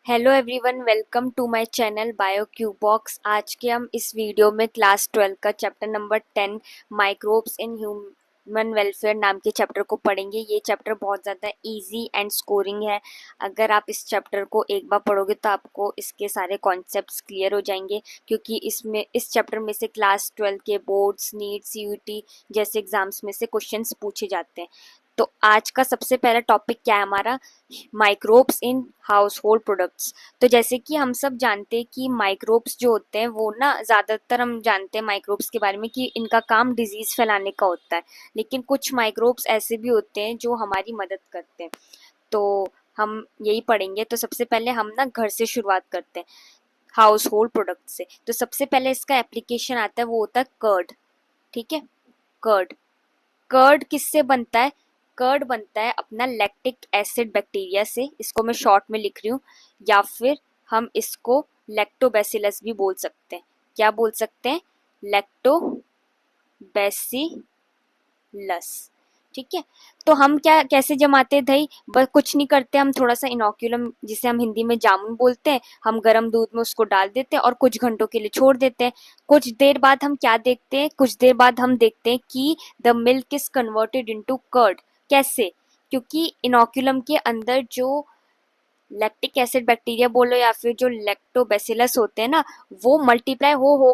Hello everyone, welcome to my channel bio Q box. आज के हम इस वीडियो में क्लास 12 का chapter number 10 microbes in human welfare नाम के चैप्टर को पढ़ेंगे। ये चैप्टर बहुत ज़्यादा इजी एंड स्कोरिंग है। अगर आप इस चैप्टर को एक बार पढ़ोगे तो आपको इसके सारे कॉन्सेप्ट्स क्लियर हो जाएंगे, क्योंकि इस चैप्टर में से क्लास 12 के बोर्ड्स, नीट, सीयूटी जैसे एग्जाम्स में से क्वेश्चंस पूछे जाते हैं। तो आज का सबसे पहला टॉपिक क्या है हमारा? Microbes in house hold products. तो जैसे कि हम सब जानते हैं कि माइक्रोब्स जो होते हैं वो ना, ज़्यादातर हम जानते हैं माइक्रोब्स के बारे में कि इनका काम डिजीज़ फैलाने का होता है, लेकिन कुछ माइक्रोब्स ऐसे भी होते हैं जो हमारी मदद करते हैं। तो हम यही पढ़ेंगे। तो सबसे पहले हम ना घर से शुरुआत करते हैं, हाउस होल्ड प्रोडक्ट से। तो सबसे पहले इसका एप्लीकेशन आता है, वो होता है कर्ड। ठीक है, कर्ड। कर्ड किससे बनता है? कर्ड बनता है अपना लैक्टिक एसिड बैक्टीरिया से, इसको मैं शॉर्ट में लिख रही हूँ, या फिर हम इसको लैक्टोबैसिलस भी बोल सकते हैं। क्या बोल सकते हैं? लैक्टोबैसिलस। ठीक है। तो हम क्या कैसे जमाते हैं दही? बस कुछ नहीं करते, हम थोड़ा सा इनोक्यूलम, जिसे हम हिंदी में जामुन बोलते हैं, हम गर्म दूध में उसको डाल देते हैं और कुछ घंटों के लिए छोड़ देते हैं। कुछ देर बाद हम क्या देखते हैं? कुछ देर बाद हम देखते हैं कि the milk is converted into curd. कैसे? क्योंकि इनोक्यूलम के अंदर जो लैक्टिक एसिड बैक्टीरिया बोलो या फिर जो लैक्टोबैसिलस होते हैं ना, वो मल्टीप्लाई हो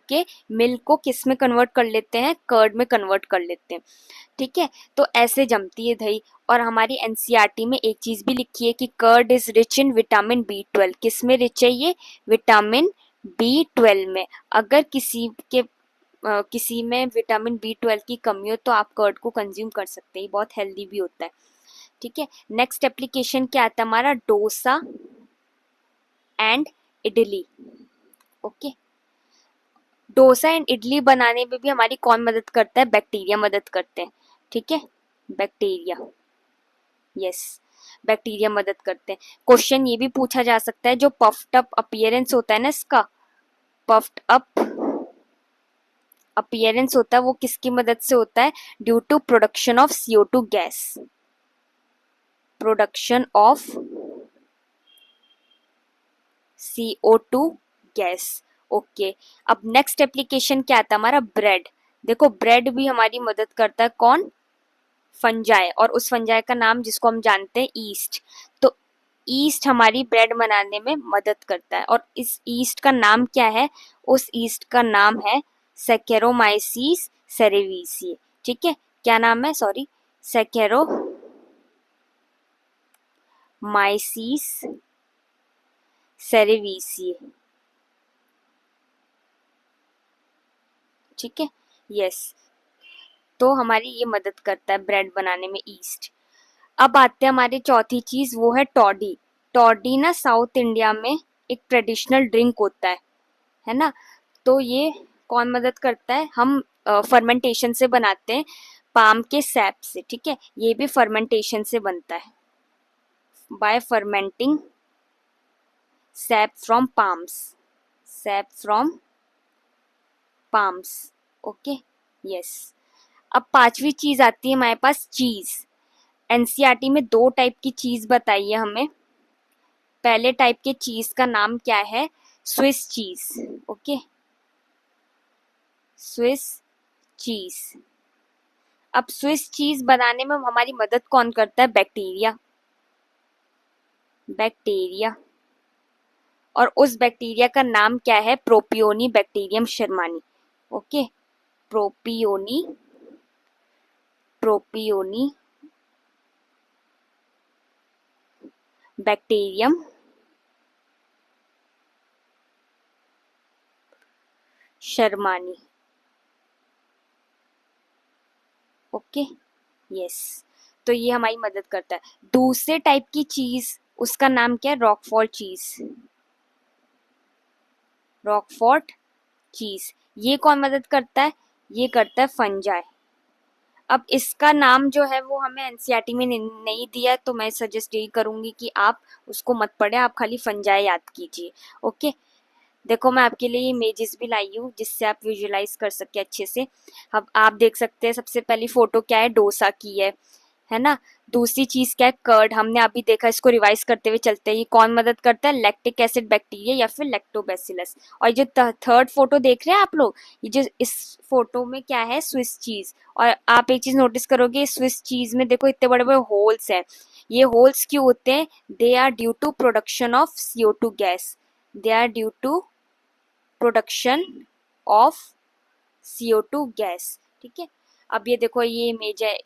के मिल्क को किस में कन्वर्ट कर लेते हैं? कर्ड में कन्वर्ट कर लेते हैं। ठीक है। तो ऐसे जमती है दही। और हमारी एनसीईआरटी में एक चीज भी लिखी है कि curd is rich in vitamin B12। किस में रिच है ये? विटामिन B12 में। अगर किसी में विटामिन B12 की कमी हो तो आप कर्ड को कंज्यूम कर सकते हैं, बहुत हेल्दी भी होता है। ठीक है। नेक्स्ट एप्लीकेशन क्या आता है हमारा? Dosa and idli. Okay. Dosa and idli बनाने में भी हमारी कौन मदद करता है? बैक्टीरिया मदद करते हैं। ठीक है, बैक्टीरिया। यस, बैक्टीरिया मदद करते हैं। क्वेश्चन ये भी पूछा जा सकता है, जो पफ्ड अप अपीयरेंस होता है ना इसका, पफ्ड अप अपीयरेंस होता है, वो किसकी मदद से होता है? Due to production of CO2 gas. Production of CO2 gas. Okay. अब नेक्स्ट एप्लीकेशन क्या आता है हमारा? ब्रेड। देखो, ब्रेड भी हमारी मदद करता है। कौन? फंजाई। और उस फंजाई का नाम जिसको हम जानते हैं ईस्ट। तो ईस्ट हमारी ब्रेड बनाने में मदद करता है। और इस ईस्ट का नाम क्या है? उस ईस्ट का नाम है सैकेरोमाइसीस सेरेविसिए। ठीक है, क्या नाम है? सॉरी, सैकेरोमाइसीस सेरेविसिए। ठीक है, यस। तो हमारी ये मदद करता है ब्रेड बनाने में ईस्ट। अब आते हैं हमारी चौथी चीज, वो है टॉडी। टॉडी ना साउथ इंडिया में एक ट्रेडिशनल ड्रिंक होता है ना। तो ये कौन मदद करता है? हम फर्मेंटेशन से बनाते हैं, पाम के सैप से। ठीक है, ये भी फर्मेंटेशन से बनता है, by fermenting sap from palms. Sap from palms. Okay, yes. अब पांचवी चीज आती है हमारे पास, चीज। एनसीईआरटी में दो टाइप की चीज बताइए हमें। पहले टाइप के चीज का नाम क्या है? Swiss cheese. Okay, Swiss cheese. अब स्विस चीज बनाने में हमारी मदद कौन करता है? बैक्टीरिया। बैक्टीरिया। और उस बैक्टीरिया का नाम क्या है? Propionibacterium shermanii. Okay, propioni propionibacterium shermanii. Okay, yes. तो ये हमारी मदद करता है। दूसरे टाइप की चीज, उसका नाम क्या है? रॉकफोर्ट चीज। रॉकफोर्ट चीज। ये कौन मदद करता है? ये करता है फंजाई। अब इसका नाम जो है वो हमें एनसीईआरटी में नहीं दिया, तो मैं सजेस्ट यही करूंगी कि आप उसको मत पढ़े, आप खाली फंजाई याद कीजिए। ओके। देखो, मैं आपके लिए इमेजेस भी लाई हूँ जिससे आप विजुलाइज कर सके अच्छे से। अब आप देख सकते हैं, सबसे पहली फोटो क्या है? डोसा की है ना। दूसरी चीज क्या है, कर्ड, हमने अभी देखा, इसको रिवाइज करते हुए चलते हैं, ये कौन मदद करता है, लैक्टिक एसिड बैक्टीरिया या फिर लैक्टोबैसिलस। और जो थर्ड फोटो देख रहे हैं आप लोग, ये जो इस फोटो में क्या है, स्विस चीज। और आप एक चीज नोटिस करोगे, स्विस चीज में देखो इतने बड़े बड़े होल्स हैं। ये होल्स क्यों होते हैं, they are due to production of CO2 gas, they are due to production of CO2 gas. ठीक है, अब ये देखो, ये इमेज है,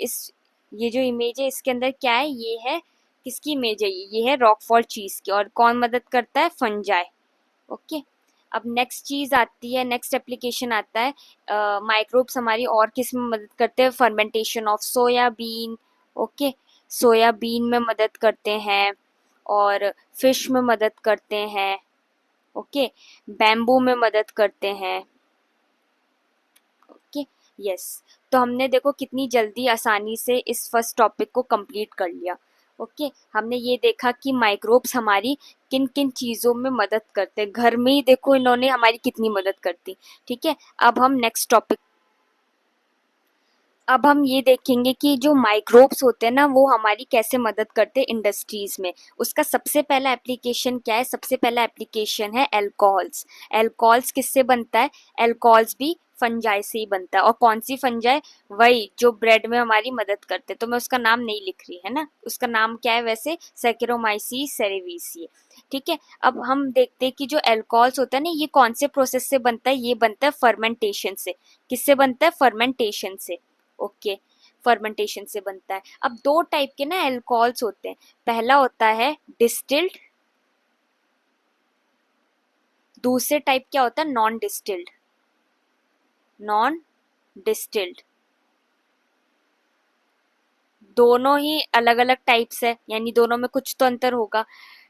ये जो इमेज है इसके अंदर क्या है, ये है किसकी इमेज है, ये है रॉकफॉल चीज की। और कौन मदद करता है, फंजाई। ओके, अब नेक्स्ट चीज आती है, नेक्स्ट एप्लीकेशन आता है, माइक्रोब्स हमारी और किस में मदद करते हैं, fermentation of soybean. Okay, soybean में मदद करते हैं, और फिश में मदद करते हैं। ओके, बैम्बू में मदद करते हैं। Okay, yes. तो हमने देखो कितनी जल्दी आसानी से इस फर्स्ट टॉपिक को कंप्लीट कर लिया। ओके, हमने ये देखा कि माइक्रोब्स हमारी किन किन चीज़ों में मदद करते हैं, घर में ही देखो इन्होंने हमारी कितनी मदद करती। ठीक है, अब हम ये देखेंगे कि जो माइक्रोब्स होते हैं ना, वो हमारी कैसे मदद करते हैं इंडस्ट्रीज में। उसका सबसे पहला एप्लीकेशन क्या है, सबसे पहला एप्लीकेशन है एल्कोहल्स। एल्कोहल्स किससे बनता है, एल्कोहल्स भी फंजाई से ही बनता है। और कौन सी फंजाई, वही जो ब्रेड में हमारी मदद करते हैं। तो मैं उसका नाम नहीं लिख रही, है ना, उसका नाम क्या है वैसे, सैकेरोमाइसीस सेरेविसिए। ठीक है, अब हम देखते हैं कि जो एल्कोहल्स होता है ना, ये कौन से प्रोसेस से बनता है, ये बनता है फर्मेंटेशन से। किससे बनता है, फर्मेंटेशन से। ओके, फर्मेंटेशन से बनता है। अब दो टाइप के ना अल्कोहल्स होते हैं, पहला होता है डिस्टिल्ड, दूसरे टाइप क्या होता है, नॉन डिस्टिल्ड। नॉन डिस्टिल्ड, दोनों ही अलग अलग टाइप्स है, यानी दोनों में कुछ तो अंतर होगा।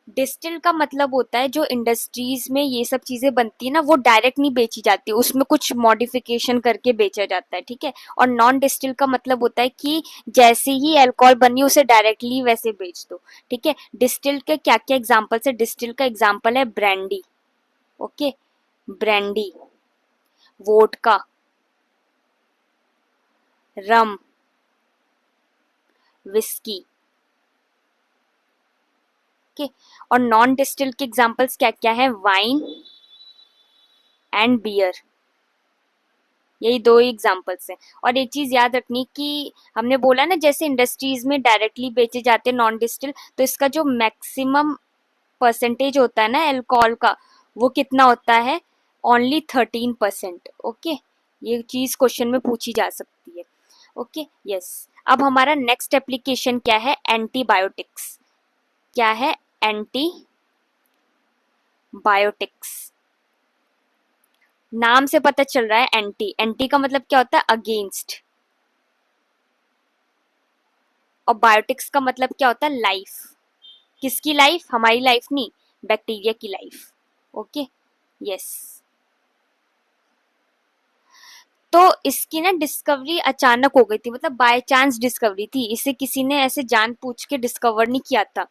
डिस्टिल का मतलब होता है जो इंडस्ट्रीज में ये सब चीजें बनती है ना, वो डायरेक्ट नहीं बेची जाती, उसमें कुछ मॉडिफिकेशन करके बेचा जाता है। ठीक है, और नॉन डिस्टिल का मतलब होता है कि जैसे ही अल्कोहल बनी उसे डायरेक्टली वैसे बेच दो। ठीक है, डिस्टिल के क्या क्या एग्जाम्पल्स है, डिस्टिल का एग्जाम्पल है ब्रांडी। ओके, ब्रांडी, वोडका, रम, विस्की। ओके, और नॉन डिस्टिल के एग्जाम्पल्स क्या क्या है, वाइन एंड बियर। यही दो ही एग्जाम्पल्स हैं। और एक चीज याद रखनी कि हमने बोला ना, जैसे इंडस्ट्रीज में डायरेक्टली बेचे जाते हैं नॉन डिस्टिल, तो इसका जो मैक्सिमम परसेंटेज होता है ना अल्कोहल का, वो कितना होता है, ओनली 13%। ओके, ये चीज क्वेश्चन में पूछी जा सकती है। Okay, yes. अब हमारा नेक्स्ट एप्लीकेशन क्या है, एंटीबायोटिक्स। क्या है, एंटीबायोटिक्स। नाम से पता चल रहा है, एंटी, एंटी का मतलब क्या होता है, अगेंस्ट। और बायोटिक्स का मतलब क्या होता है, लाइफ। किसकी लाइफ, हमारी लाइफ नहीं, बैक्टीरिया की लाइफ। Okay, yes. तो इसकी ना डिस्कवरी अचानक हो गई थी, मतलब बाय चांस डिस्कवरी थी, इसे किसी ने ऐसे जान पूछ के डिस्कवर नहीं किया था।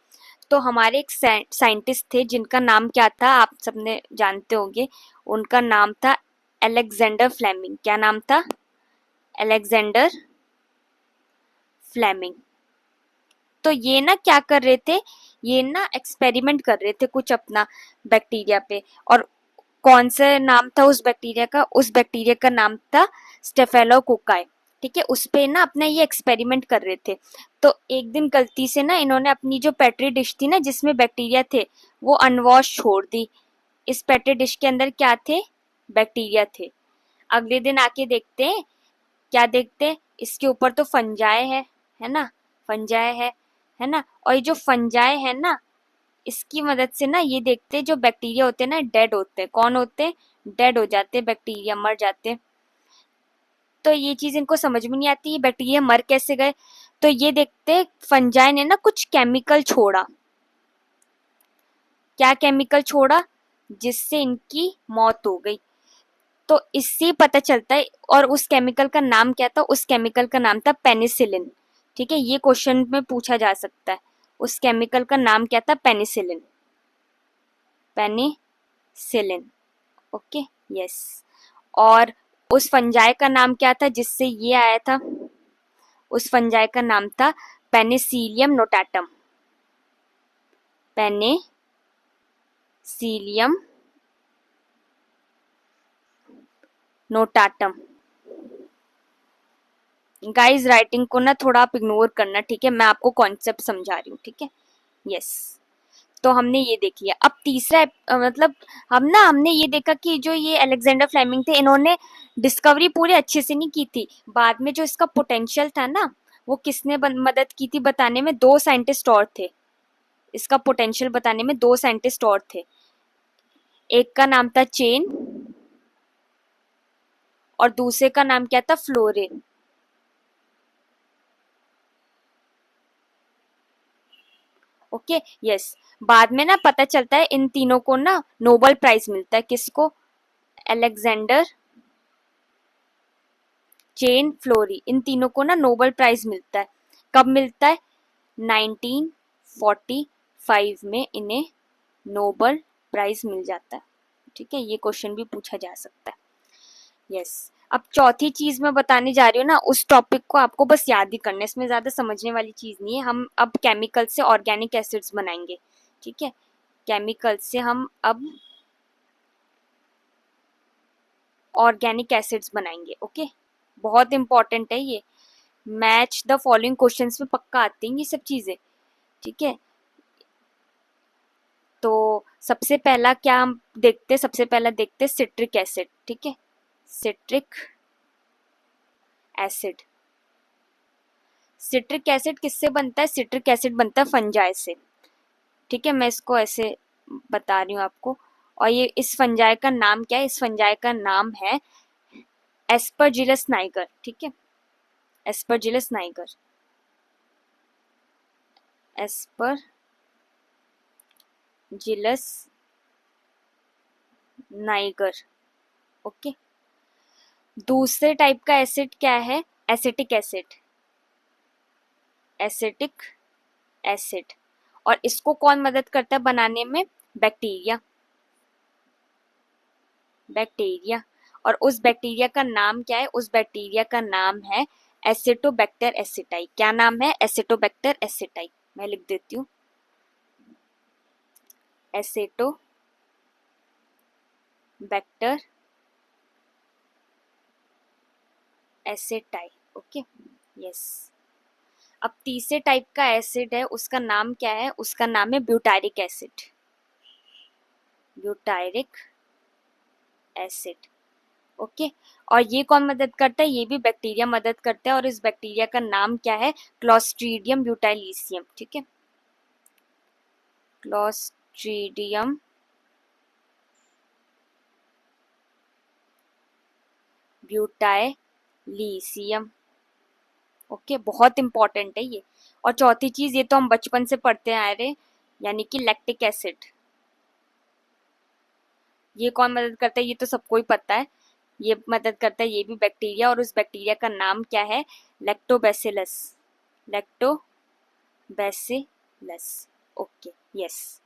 तो हमारे एक साइंटिस्ट थे जिनका नाम क्या था, आप सबने जानते होंगे, उनका नाम था अलेक्जेंडर फ्लेमिंग। क्या नाम था, अलेक्जेंडर फ्लेमिंग। तो ये ना क्या कर रहे थे, ये ना एक्सपेरिमेंट कर रहे थे कुछ अपना बैक्टीरिया पे। और कौन सा नाम था उस बैक्टीरिया का, उस बैक्टीरिया का नाम था स्टेफेलोकोकाई। ठीक है, उस पे ना अपना ये एक्सपेरिमेंट कर रहे थे। तो एक दिन गलती से ना इन्होंने अपनी जो पेट्री डिश थी ना जिसमें बैक्टीरिया थे, वो अनवॉश छोड़ दी। इस पेट्री डिश के अंदर क्या थे, बैक्टीरिया थे। अगले दिन आके देखते हैं, क्या देखते हैं, इसके ऊपर तो फंजाई है ना, फंजाई है ना। और ये जो फंजाई है ना, इसकी मदद से ना ये देखते हैं जो बैक्टीरिया होते हैं ना, डेड होते हैं। कौन होते हैं, डेड हो जाते हैं, बैक्टीरिया मर जाते हैं। तो ये चीज इनको समझ में नहीं आती, ये बैक्टीरिया मर कैसे गए। तो ये देखते हैं फंजाई ने ना कुछ केमिकल छोड़ा। क्या केमिकल छोड़ा, जिससे इनकी मौत हो गई। तो इससे पता चलता है, और उस केमिकल का नाम क्या था, उस केमिकल का नाम था पेनिसिलिन। ठीक है, ये क्वेश्चन में पूछा जा सकता है, उस केमिकल का नाम क्या था, पेनिसिलिन, पेनिसिलिन। Okay, yes. और उस फंजाई का नाम क्या था जिससे ये आया था, उस फंजाई का नाम था Penicillium notatum, Penicillium notatum. Guys writing को ना थोड़ा आप इग्नोर करना, ठीक है, मैं आपको कॉन्सेप्ट समझा रही हूँ, ठीक है। यस, तो हमने ये देख लिया। अब तीसरा मतलब हमने ये देखा कि जो ये अलेक्जेंडर फ्लेमिंग थे, इन्होंने डिस्कवरी पूरी अच्छे से नहीं की थी। बाद में जो इसका पोटेंशियल था ना, वो किसने मदद की थी बताने में? दो साइंटिस्ट और थे। इसका पोटेंशियल बताने में दो साइंटिस्ट और थे। एक का नाम था चेन और दूसरे का नाम क्या था? फ्लोरिन। Okay, yes. बाद में ना पता चलता है इन तीनों को ना नोबेल प्राइज मिलता है। किसको? अलेक्जेंडर, चेन, फ्लोरी, इन तीनों को ना नोबेल प्राइज मिलता है। कब मिलता है? 1945 में इन्हें नोबेल प्राइज मिल जाता है, ठीक है। ये क्वेश्चन भी पूछा जा सकता है। यस, अब चौथी चीज मैं बताने जा रही हूँ ना, उस टॉपिक को आपको बस याद ही करना है, इसमें ज्यादा समझने वाली चीज नहीं है। हम अब केमिकल से ऑर्गेनिक एसिड्स बनाएंगे, ठीक है। केमिकल से हम अब ऑर्गेनिक एसिड्स बनाएंगे, ओके। बहुत इंपॉर्टेंट है ये। मैच द फॉलोइंग क्वेश्चंस में पक्का आती हैं ये सब चीजें, ठीक है। तो सबसे पहला क्या हम देखते हैं? सबसे पहला देखते हैं सिट्रिक एसिड, ठीक है। Citric acid. सिट्रिक एसिड किससे बनता है? सिट्रिक एसिड बनता है फंजाई से, ठीक है। मैं इसको ऐसे बता रही हूँ आपको। और ये इस फंजाई का नाम क्या है? इस फंजाई का नाम है एस्परजिलस नाइगर, ठीक है। Aspergillus Niger, Aspergillus Niger, okay. दूसरे टाइप का एसिड क्या है? Acetic acid, acetic acid. और इसको कौन मदद करता है बनाने में? Bacteria, bacteria. और उस बैक्टीरिया का नाम क्या है? उस बैक्टीरिया का नाम है एसिटोबैक्टर एसिटाई। क्या नाम है? Acetobacter aceti. मैं लिख देती हूँ, एसिटोबैक्टर एसिटाई, ओके, यस। अब तीसरे टाइप का एसिड है, उसका नाम क्या है? उसका नाम है butyric acid, butyric acid, okay. और ये कौन मदद करता है? ये भी बैक्टीरिया मदद करता है। और इस बैक्टीरिया का नाम क्या है? क्लोस्ट्रीडियम ब्यूटाइलिसियम, ठीक है। Clostridium butylicum, okay. बहुत इंपॉर्टेंट है ये। और चौथी चीज, ये तो हम बचपन से पढ़ते आ रहे, यानी कि लैक्टिक एसिड। ये कौन मदद करता है? ये तो सबको ही पता है। ये मदद करता है, ये भी बैक्टीरिया। और उस बैक्टीरिया का नाम क्या है? Lactobacillus, lactobacillus, okay, yes.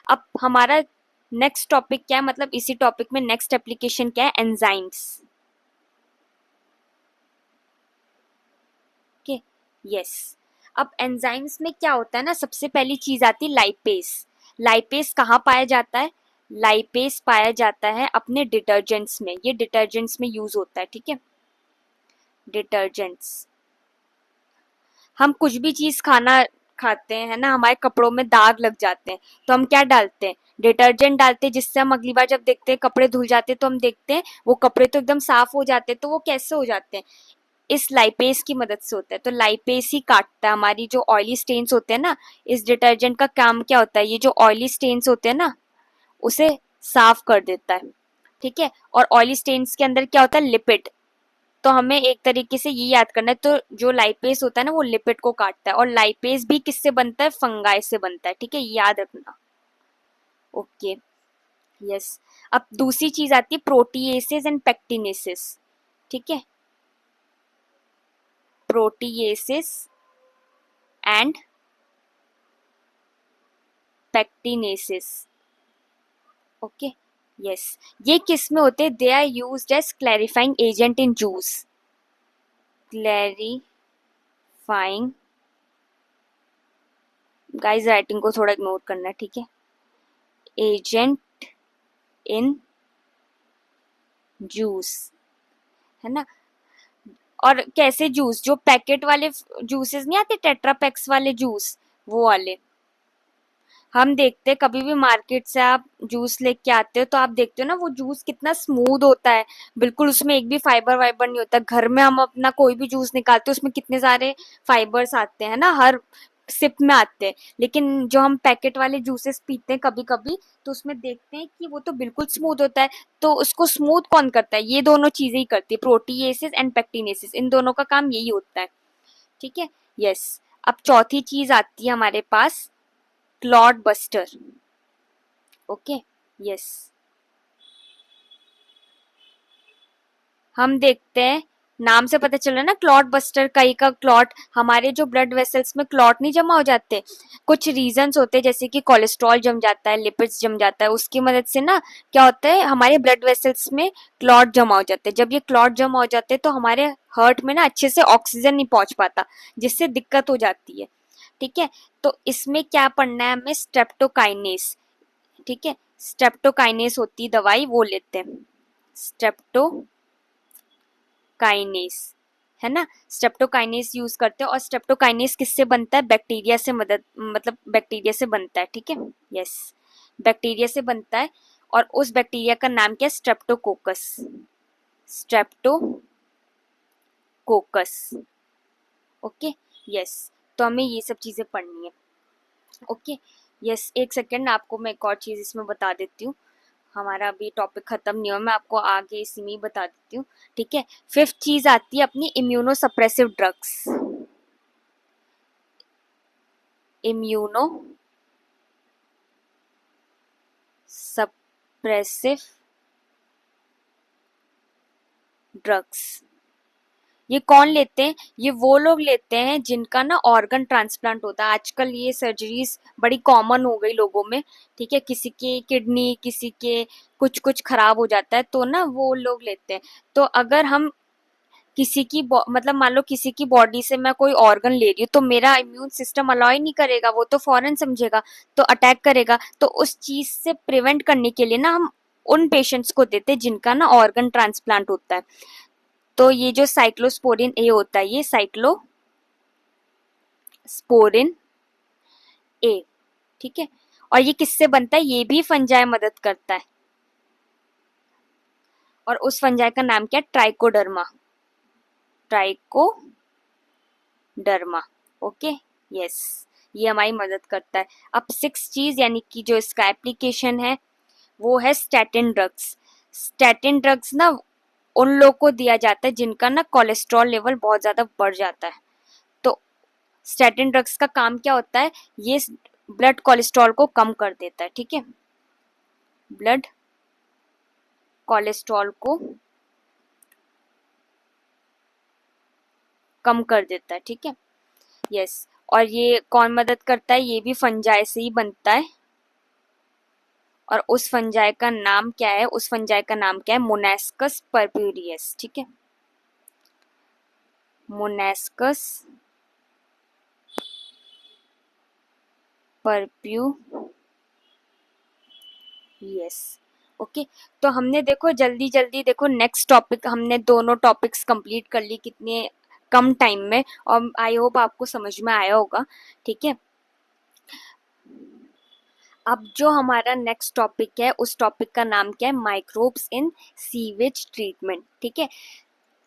अब हमारा नेक्स्ट टॉपिक क्या है? मतलब इसी टॉपिक में नेक्स्ट एप्लीकेशन क्या है? Enzymes, okay, yes. अब एंजाइम्स में क्या होता है ना, सबसे पहली चीज आती है लाइपेस। लाइपेस कहाँ पाया जाता है? लाइपेस पाया जाता है अपने डिटर्जेंट्स में। ये डिटर्जेंट्स में यूज होता है, ठीक है। डिटर्जेंट्स, हम कुछ भी चीज खाना खाते हैं, है ना, हमारे कपड़ों में दाग लग जाते हैं, तो हम क्या डालते हैं? डिटर्जेंट डालते हैं, जिससे हम अगली बार जब देखते हैं कपड़े धुल जाते हैं तो हम देखते हैं वो कपड़े तो एकदम साफ हो जाते हैं। तो वो कैसे हो जाते हैं? इस लाइपेस की मदद से होता है। तो लाइपेस ही काटता है हमारी जो ऑयली स्टेन्स होते हैं ना। इस डिटर्जेंट का काम क्या होता है? ये जो ऑयली स्टेन्स होते हैं ना, उसे साफ कर देता है, ठीक है। और ऑयली स्टेन्स के अंदर क्या होता है? लिपिड। तो हमें एक तरीके से ये याद करना है, तो जो लाइपेस होता है ना, वो लिपिड को काटता है। और लाइपेस भी किससे बनता है? फंगाई से बनता है, ठीक है, ये याद रखना, ओके, यस। अब दूसरी चीज आती है प्रोटीएसेस एंड पेक्टिनेसेस, ठीक है। Proteases and pectinases, okay, yes. ये किस में होते हैं? They are used as clarifying agent in juice, clarifying guys writing को थोड़ा इग्नोर करना, ठीक है। एजेंट इन जूस, है ना। और कैसे जूस, जो पैकेट वाले जूसेस नहीं आते, टेट्रापैक्स वाले जूस, वो वाले हम देखते हैं। कभी भी मार्केट से आप जूस लेके आते हो तो आप देखते हो ना, वो जूस कितना स्मूथ होता है, बिल्कुल उसमें एक भी फाइबर वाइबर नहीं होता। घर में हम अपना कोई भी जूस निकालते हैं उसमें कितने सारे फाइबर्स आते हैं ना, हर सिप में आते हैं। लेकिन जो हम पैकेट वाले जूसेस पीते हैं कभी कभी, तो उसमें देखते हैं कि वो तो बिल्कुल स्मूथ होता है। तो उसको स्मूथ कौन करता है? ये दोनों चीजें ही करती है, प्रोटीएसेस एंड पेक्टिनेसेस, इन दोनों का काम यही होता है, ठीक है। यस। अब चौथी चीज आती है हमारे पास, क्लॉट बस्टर। ओके। यस। हम देखते हैं, नाम से पता चल रहा है ना, क्लॉट बस्टर। कई का क्लॉट, हमारे जो ब्लड वेसल्स में क्लॉट नहीं जमा हो जाते, कुछ रीजंस होते हैं, जैसे कि कोलेस्ट्रॉल जम जाता है, लिपिड्स जम जाता है, उसकी मदद से ना क्या होता है, हमारे ब्लड वेसल्स में क्लॉट जमा हो जाते हैं। जब ये क्लॉट जमा हो जाते हैं तो हमारे हार्ट में ना अच्छे से ऑक्सीजन नहीं पहुंच पाता, जिससे दिक्कत हो जाती है, ठीक है। तो इसमें क्या पढ़ना है हमें? स्ट्रेप्टोकाइनेस, ठीक है। स्ट्रेप्टोकाइनेस होती है दवाई, वो लेते हैं, स्ट्रेप्टोकाइनेस, है ना। स्ट्रेप्टोकाइनेस यूज करते हैं। और स्ट्रेप्टोकाइनेस किससे बनता है? बैक्टीरिया से, मदद मतलब बैक्टीरिया से बनता है, ठीक है। यस, बैक्टीरिया से बनता है। और उस बैक्टीरिया का नाम क्या है? Streptococcus, Streptococcus. ओके। यस। तो हमें ये सब चीजें पढ़नी है। ओके। यस, एक सेकेंड, आपको मैं एक और चीज इसमें बता देती हूँ। हमारा अभी टॉपिक खत्म नहीं हुआ, मैं आपको आगे इसी में ही बता देती हूँ, ठीक है। फिफ्थ चीज आती है अपनी immuno suppressive drugs. Immuno suppressive drugs, ये कौन लेते हैं? ये वो लोग लेते हैं जिनका ना ऑर्गन ट्रांसप्लांट होता है। आजकल ये सर्जरीज बड़ी कॉमन हो गई लोगों में, ठीक है। किसी के किडनी, किसी के कुछ कुछ खराब हो जाता है, तो ना वो लोग लेते हैं। तो अगर हम किसी की मतलब मान लो किसी की बॉडी से मैं कोई ऑर्गन ले रही हूँ, तो मेरा इम्यून सिस्टम अलाउ ही नहीं करेगा, वो तो फौरन समझेगा, तो अटैक करेगा। तो उस चीज से प्रिवेंट करने के लिए ना हम उन पेशेंट्स को देते हैं जिनका ना ऑर्गन ट्रांसप्लांट होता है। तो ये जो साइक्लोस्पोरिन ए होता है, ये साइक्लोस्पोरिन ए, ठीक है। और ये किससे बनता है? ये भी फंजाई मदद करता है। और उस फंजाई का नाम क्या है? Trichoderma, trichoderma. ओके। यस, ये हमारी मदद करता है। अब सिक्स चीज, यानी कि जो इसका एप्लीकेशन है, वो है स्टैटिन ड्रग्स। स्टैटिन ड्रग्स ना उन लोगों को दिया जाता है जिनका ना कोलेस्ट्रॉल लेवल बहुत ज्यादा बढ़ जाता है। तो स्टैटिन ड्रग्स का काम क्या होता है? ये ब्लड कोलेस्ट्रॉल को कम कर देता है, ठीक है। ब्लड कोलेस्ट्रॉल को कम कर देता है, ठीक है। यस। और ये कौन मदद करता है? ये भी फंजाई से ही बनता है। और उस फंजाई का नाम क्या है? उस फंजाई का नाम क्या है? मोनास्कस परप्यूरियस, ठीक है। Monascus purpureus. ओके। तो हमने देखो जल्दी जल्दी देखो नेक्स्ट टॉपिक, हमने दोनों टॉपिक्स कंप्लीट कर ली कितने कम टाइम में, और आई होप आपको समझ में आया होगा, ठीक है। अब जो हमारा नेक्स्ट टॉपिक है, उस टॉपिक का नाम क्या है? माइक्रोब्स इन सीवेज ट्रीटमेंट, ठीक है।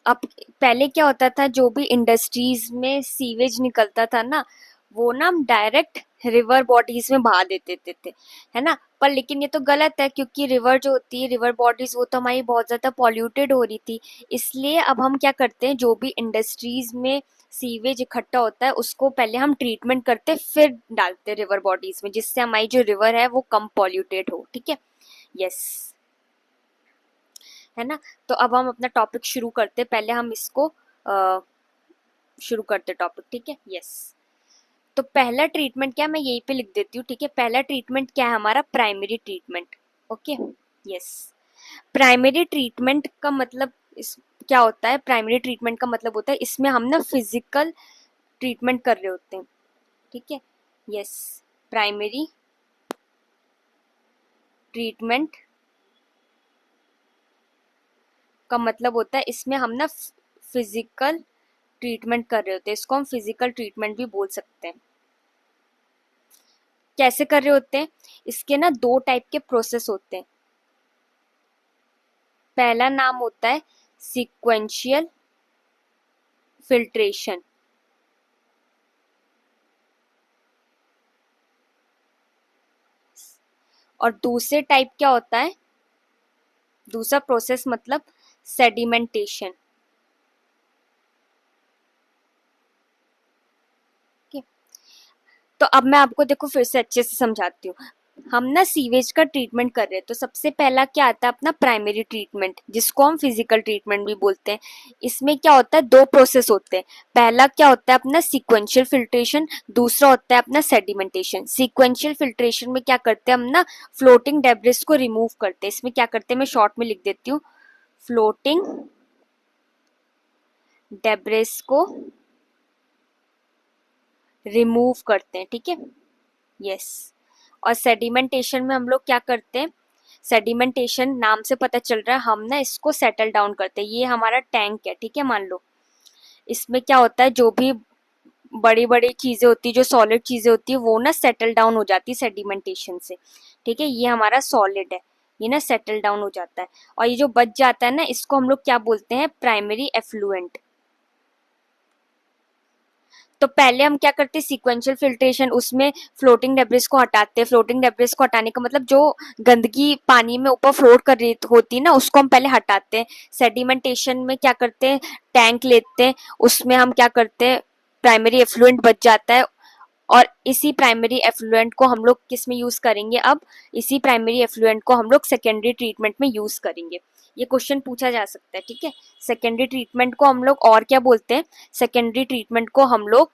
अब पहले क्या होता था, जो भी इंडस्ट्रीज में सीवेज निकलता था ना, वो ना हम डायरेक्ट रिवर बॉडीज में बहा देते थे, है ना। पर लेकिन ये तो गलत है, क्योंकि रिवर जो होती है, रिवर बॉडीज, वो तो हमारी बहुत ज्यादा पॉल्यूटेड हो रही थी। इसलिए अब हम क्या करते हैं, जो भी इंडस्ट्रीज में सीवेज इकट्ठा होता है उसको पहले हम ट्रीटमेंट करते, फिर डालते रिवर बॉडीज में, जिससे हमारी जो रिवर है वो कम पॉल्यूटेड हो, ठीक है। यस, है ना। तो अब हम अपना टॉपिक शुरू करते, पहले हम इसको शुरू करते टॉपिक, ठीक है। यस। तो पहला ट्रीटमेंट क्या है, मैं यहीं पे लिख देती हूँ, ठीक है। पहला ट्रीटमेंट क्या है हमारा? Primary treatment. Okay. Yes. Primary treatment का मतलब इस क्या होता है? प्राइमरी ट्रीटमेंट का मतलब होता है इसमें हम ना फिजिकल ट्रीटमेंट कर रहे होते हैं, ठीक है। यस, प्राइमरी ट्रीटमेंट का मतलब होता है इसमें हम ना फिजिकल ट्रीटमेंट कर रहे होते हैं, इसको हम फिजिकल ट्रीटमेंट भी बोल सकते हैं। कैसे कर रहे होते हैं? इसके ना दो टाइप के प्रोसेस होते हैं। पहला नाम होता है सीक्वेंशियल फिल्ट्रेशन, और दूसरे टाइप क्या होता है, दूसरा प्रोसेस मतलब सेडिमेंटेशन। तो अब मैं आपको देखो फिर से अच्छे से समझाती हूँ। हम ना सीवेज का ट्रीटमेंट कर रहे हैं, तो सबसे पहला क्या आता है अपना प्राइमरी ट्रीटमेंट, जिसको हम फिजिकल ट्रीटमेंट भी बोलते हैं। इसमें क्या होता है, दो प्रोसेस होते हैं। पहला क्या होता है अपना सीक्वेंशियल फिल्ट्रेशन, दूसरा होता है अपना सेडिमेंटेशन। सीक्वेंशियल फिल्ट्रेशन में क्या करते हैं हम ना फ्लोटिंग डेब्रिस को रिमूव करते हैं। इसमें क्या करते हैं मैं शॉर्ट में लिख देती हूँ, फ्लोटिंग डेब्रिस को रिमूव करते हैं, ठीक है। यस। और सेडिमेंटेशन में हम लोग क्या करते हैं, सेडिमेंटेशन नाम से पता चल रहा है हम ना इसको सेटल डाउन करते हैं। ये हमारा टैंक है, ठीक है, मान लो। इसमें क्या होता है, जो भी बड़ी बड़ी चीजें होती है, जो सॉलिड चीजें होती है, वो ना सेटल डाउन हो जाती है सेडिमेंटेशन से, ठीक है। ये हमारा सॉलिड है, ये ना सेटल डाउन हो जाता है। और ये जो बच जाता है ना, इसको हम लोग क्या बोलते हैं, प्राइमरी एफ्लुएंट। तो पहले हम क्या करते हैं, सीक्वेंशियल फिल्ट्रेशन, उसमें फ्लोटिंग डेब्रिस को हटाते हैं। फ्लोटिंग डेब्रिस को हटाने का मतलब जो गंदगी पानी में ऊपर फ्लोट कर रही होती है ना, उसको हम पहले हटाते हैं। सेडिमेंटेशन में क्या करते हैं, टैंक लेते हैं, उसमें हम क्या करते हैं, प्राइमरी एफ्लुएंट बच जाता है। और इसी प्राइमरी एफ्लुएंट को हम लोग किस में यूज करेंगे, अब इसी प्राइमरी एफ्लुएंट को हम लोग सेकेंडरी ट्रीटमेंट में यूज करेंगे। ये क्वेश्चन पूछा जा सकता है, ठीक है। सेकेंडरी ट्रीटमेंट को हम लोग और क्या बोलते हैं, सेकेंडरी ट्रीटमेंट को हम लोग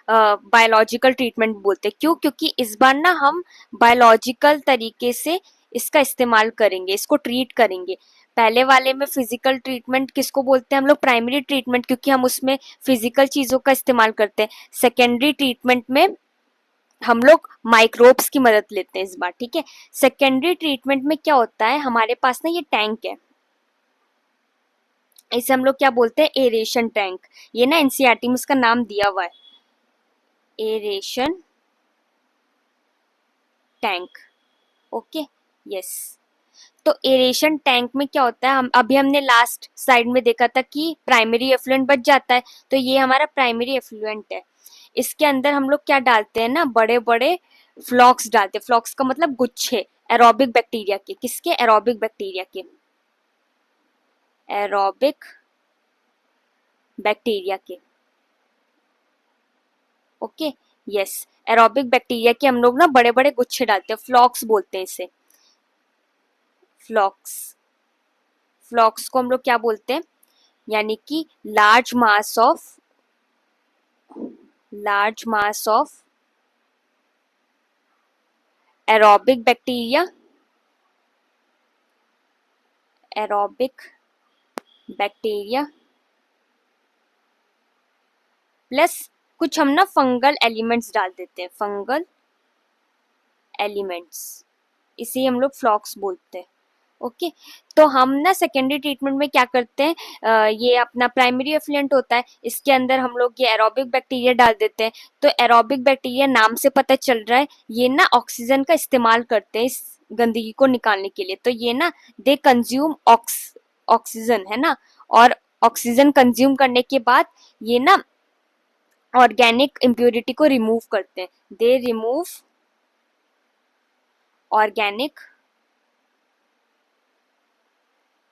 बायोलॉजिकल ट्रीटमेंट बोलते हैं। क्यों? क्योंकि इस बार ना हम बायोलॉजिकल तरीके से इसका इस्तेमाल करेंगे, इसको ट्रीट करेंगे। पहले वाले में फिजिकल ट्रीटमेंट किसको बोलते हैं हम लोग, प्राइमरी ट्रीटमेंट, क्योंकि हम उसमें फिजिकल चीजों का इस्तेमाल करते हैं। सेकेंडरी ट्रीटमेंट में हम लोग माइक्रोब्स की मदद लेते हैं इस बार, ठीक है। सेकेंडरी ट्रीटमेंट में क्या होता है, हमारे पास ना ये टैंक है, इसे हम लोग क्या बोलते हैं, एरेशन टैंक। ये ना एनसीईआरटी में इसका नाम दिया हुआ है, एरेशन टैंक। Okay, yes. तो एरेशन टैंक में क्या होता है, हम अभी हमने लास्ट साइड में देखा था कि प्राइमरी एफ्लुएंट बच जाता है, तो ये हमारा प्राइमरी एफ्लुएंट है। इसके अंदर हम लोग क्या डालते हैं ना, बड़े बड़े फ्लॉक्स डालते हैं। फ्लॉक्स का मतलब गुच्छे, एरोबिक बैक्टीरिया के। किसके? एरोबिक बैक्टीरिया के, एरोबिक बैक्टीरिया के। Okay, yes. एरोबिक बैक्टीरिया के हम लोग ना बड़े बड़े गुच्छे डालते हैं, फ्लॉक्स बोलते हैं इसे, फ्लॉक्स। फ्लॉक्स को हम लोग क्या बोलते हैं, यानी कि large mass of aerobic bacteria, aerobic bacteria plus कुछ हम ना फंगल एलिमेंट्स डाल देते हैं, फंगल एलिमेंट्स, इसे हम लोग फ्लॉक्स बोलते हैं। ओके, तो हम ना सेकेंडरी ट्रीटमेंट में क्या करते हैं, ये अपना प्राइमरी एफ्लुएंट होता है, इसके अंदर हम लोग ये एरोबिक बैक्टीरिया डाल देते हैं। तो एरोबिक बैक्टीरिया नाम से पता चल रहा है, ये ना ऑक्सीजन का इस्तेमाल करते हैं इस गंदगी को निकालने के लिए। तो ये ना दे कंज्यूम ऑक्सीजन, है ना। और ऑक्सीजन कंज्यूम करने के बाद ये ना ऑर्गेनिक इम्प्योरिटी को रिमूव करते हैं, they remove organic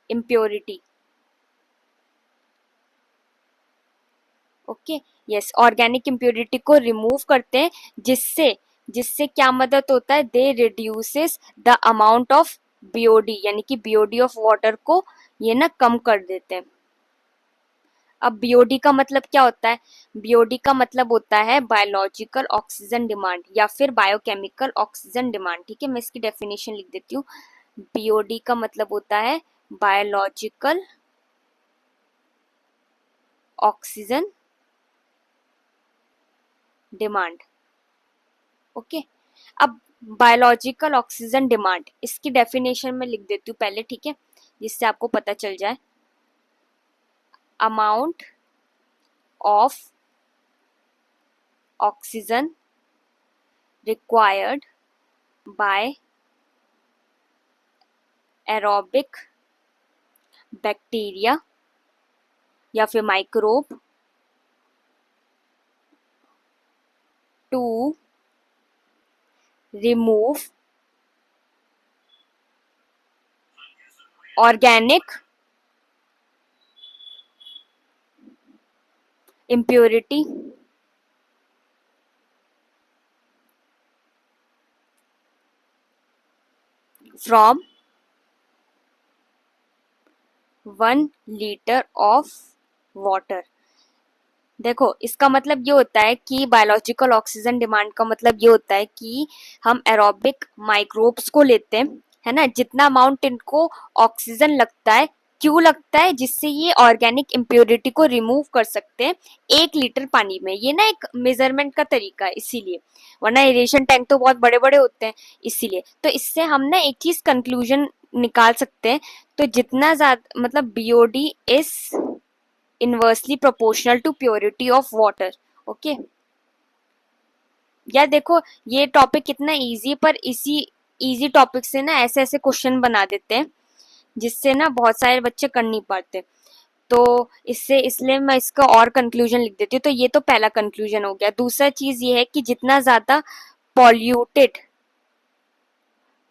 impurity. Okay, yes, organic impurity को रिमूव करते हैं, जिससे जिससे क्या मदद होता है, they reduces the amount of BOD, यानी कि बीओडी ऑफ वाटर को ये ना कम कर देते हैं। अब बीओडी का मतलब क्या होता है, बीओडी का मतलब होता है बायोलॉजिकल ऑक्सीजन डिमांड या फिर बायोकेमिकल ऑक्सीजन डिमांड, ठीक है। मैं इसकी डेफिनेशन लिख देती हूँ। बीओडी का मतलब होता है बायोलॉजिकल ऑक्सीजन डिमांड। ओके, अब बायोलॉजिकल ऑक्सीजन डिमांड, इसकी डेफिनेशन में लिख देती हूँ पहले, ठीक है, जिससे आपको पता चल जाए। Amount of oxygen required by aerobic bacteria या फिर microbe to remove organic impurity from 1 liter of water। देखो, इसका मतलब ये होता है कि बायोलॉजिकल ऑक्सीजन डिमांड का मतलब ये होता है कि हम एरोबिक माइक्रोब्स को लेते हैं, है ना, जितना अमाउंट इनको ऑक्सीजन लगता है, क्यों लगता है, जिससे ये ऑर्गेनिक इम्प्योरिटी को रिमूव कर सकते हैं 1 लीटर पानी में। ये ना एक मेजरमेंट का तरीका है, इसीलिए, वरना एरेशन टैंक तो बहुत बड़े बड़े होते हैं, इसीलिए। तो इससे हम ना एक चीज कंक्लूजन निकाल सकते हैं, तो जितना ज्यादा मतलब BOD is inversely proportional to purity of water. Okay, यार देखो, ये टॉपिक कितना इजी, पर इसी इजी टॉपिक से ना ऐसे ऐसे क्वेश्चन बना देते हैं जिससे ना बहुत सारे बच्चे कर नहीं पाते। तो इससे इसलिए मैं इसका और कंक्लूजन लिख देती हूँ। तो ये तो पहला कंक्लूजन हो गया। दूसरा चीज ये है कि जितना ज्यादा पॉल्यूटेड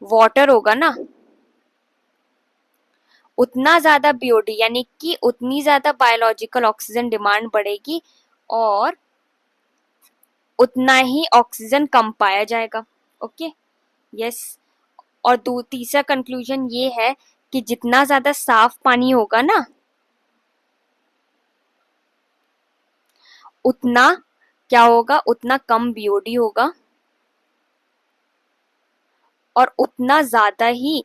वाटर होगा ना, उतना ज्यादा बीओडी यानी कि उतनी ज्यादा बायोलॉजिकल ऑक्सीजन डिमांड बढ़ेगी और उतना ही ऑक्सीजन कम पाया जाएगा। Okay, yes. और तीसरा कंक्लूजन ये है कि जितना ज्यादा साफ पानी होगा ना, उतना क्या होगा, उतना कम बीओडी होगा और उतना ज्यादा ही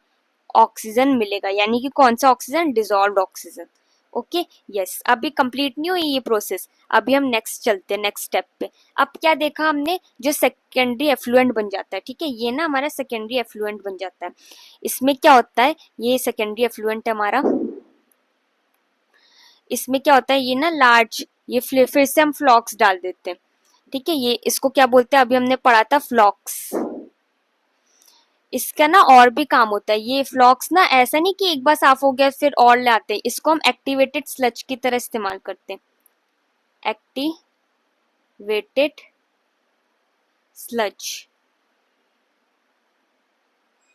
ऑक्सीजन मिलेगा। यानी कि कौन सा oxygen, dissolved oxygen. Okay, yes. अभी कंप्लीट नहीं हुई ये प्रोसेस, अभी हम नेक्स्ट चलते हैं, नेक्स्ट स्टेप पे। अब क्या देखा हमने, जो सेकेंडरी एफ्लुएंट बन जाता है, ठीक है, ये ना हमारा सेकेंडरी एफ्लुएंट बन जाता है। इसमें क्या होता है, ये सेकेंडरी एफ्लुएंट है हमारा, इसमें क्या होता है, ये ना लार्ज, ये फिर से हम फ्लॉक्स डाल देते हैं, ठीक है, ये इसको क्या बोलते हैं, अभी हमने पढ़ा था फ्लॉक्स। इसका ना और भी काम होता है, ये फ्लॉक्स ना ऐसा नहीं कि एक बार साफ हो गया फिर और लाते हैं, इसको हम एक्टिवेटेड स्लज की तरह इस्तेमाल करते हैं। एक्टिवेटेड स्लज,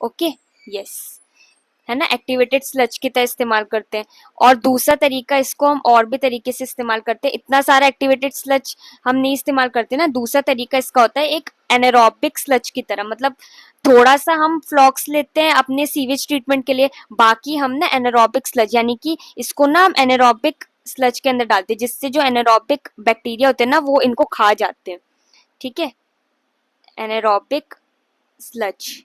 ओके, यस, है ना, एक्टिवेटेड स्लज की तरह इस्तेमाल करते हैं। और दूसरा तरीका, इसको हम और भी तरीके से इस्तेमाल करते हैं, इतना सारा एक्टिवेटेड स्लज हम नहीं इस्तेमाल करते ना। दूसरा तरीका इसका होता है एक एनारोबिक स्लज की तरह, मतलब थोड़ा सा हम फ्लॉक्स लेते हैं अपने सीवेज ट्रीटमेंट के लिए, बाकी हम ना एनारोबिक स्लज यानी कि इसको ना हम एनारोबिक स्लज के अंदर डालते हैं, जिससे जो एनारोबिक बैक्टीरिया होते हैं ना, वो इनको खा जाते हैं, ठीक है, एनारोबिक स्लज।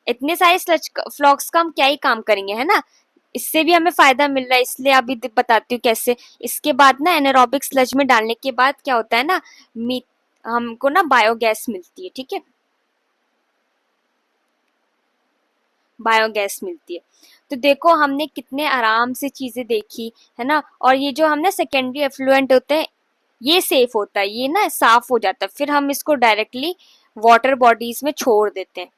इतने सारे स्लज फ्लॉक्स का हम क्या ही काम करेंगे, है ना, इससे भी हमें फायदा मिल रहा है, इसलिए अभी बताती हूँ कैसे। इसके बाद ना एनारोबिक स्लज में डालने के बाद क्या होता है ना, हमको ना बायोगैस मिलती है, ठीक है, बायोगैस मिलती है। तो देखो हमने कितने आराम से चीजें देखी, है ना। और ये जो हमने सेकेंडरी एफ्लुएंट होते हैं, ये सेफ होता है, ये ना साफ हो जाता है, फिर हम इसको डायरेक्टली वाटर बॉडीज में छोड़ देते हैं।